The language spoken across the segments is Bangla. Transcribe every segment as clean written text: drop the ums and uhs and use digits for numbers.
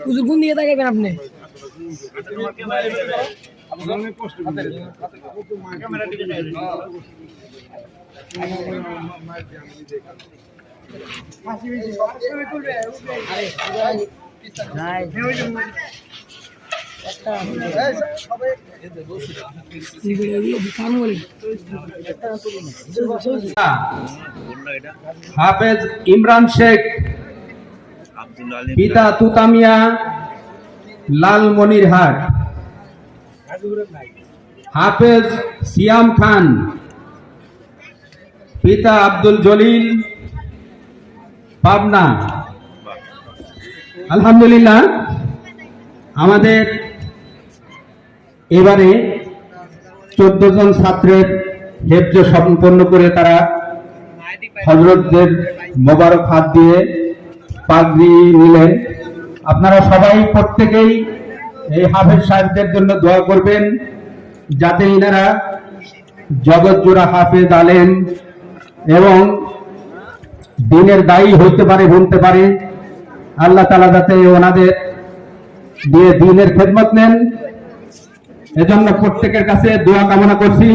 হুজুর কোন দিকে তাকাইবেন আপনি? হাফেজ ইমরান শেখ, পিতা তুতামিয়া লালমনিরহাট। হাফেজ সিয়াম খান, পিতা আব্দুল জলিল, পাবনা। আলহামদুলিল্লাহ, আমাদের এবারে 14 জন ছাত্রের হেফজ সম্পন্ন করে তারা হযরতদের মোবারক হাত দিয়ে পাগড়ি নিলেন। আপনারা সবাই প্রত্যেকেই এই হাফেজ সাহেবদের জন্য দোয়া করবেন, যাতে ইনারা জগৎ জোড়া হাফেজ আলেম এবং দিনের দায়ী হইতে পারে, বলতে পারে। আল্লাহ তাআলা যাতে ওনাদের দিয়ে দিনের খেদমত নেন, এজন্য প্রত্যেকের কাছে দোয়া কামনা করছি।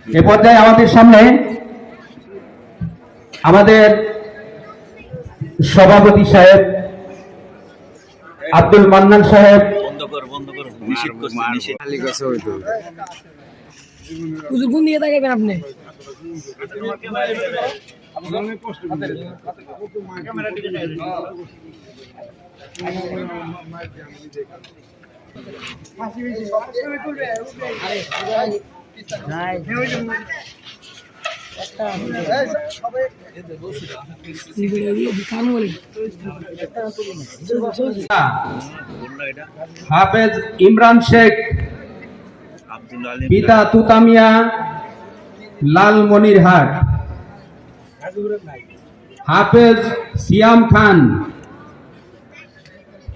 এ পর্যায়ে আমাদের সামনে আমাদের সভাপতি সাহেব আব্দুল মান্নান সাহেব। হুজুর কোন দিকে তাকাইবেন আপনি? হাফেজ ইমরান শেখ, পিতা তুতামিয়া লালমনিরহাট। হাফেজ সিয়াম খান,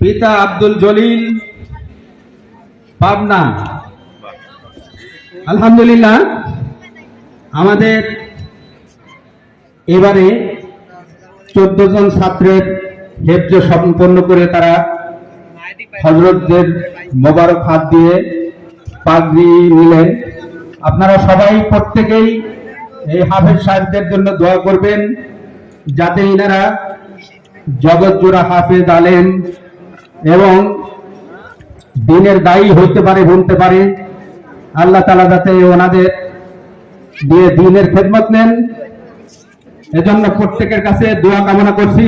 পিতা আব্দুল জলিল, পাবনা। আলহামদুলিল্লাহ, আমাদের এবারে 14 জন ছাত্রের হেফজ সম্পন্ন করে তারা হযরতদের মোবারক হাত দিয়ে পাগড়ি নিলেন। আপনারা সবাই প্রত্যেকেই এই হাফেজ সাহেবদের জন্য দোয়া করবেন, যাতে ইনারা জগৎ জোড়া হাফেজ আলেম এবং দিনের দায়ী হইতে পারে, বলতে পারে। আল্লাহ তাআলা যাতে ওনাদের দিয়ে দিনের খেদমত নেন, এজন্য প্রত্যেকের কাছে দোয়া কামনা করছি।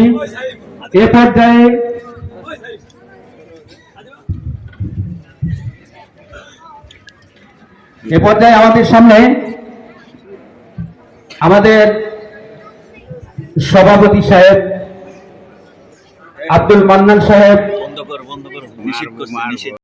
এ পর্যায়ে আমাদের সামনে আমাদের সভাপতি সাহেব আব্দুল মান্নান সাহেব।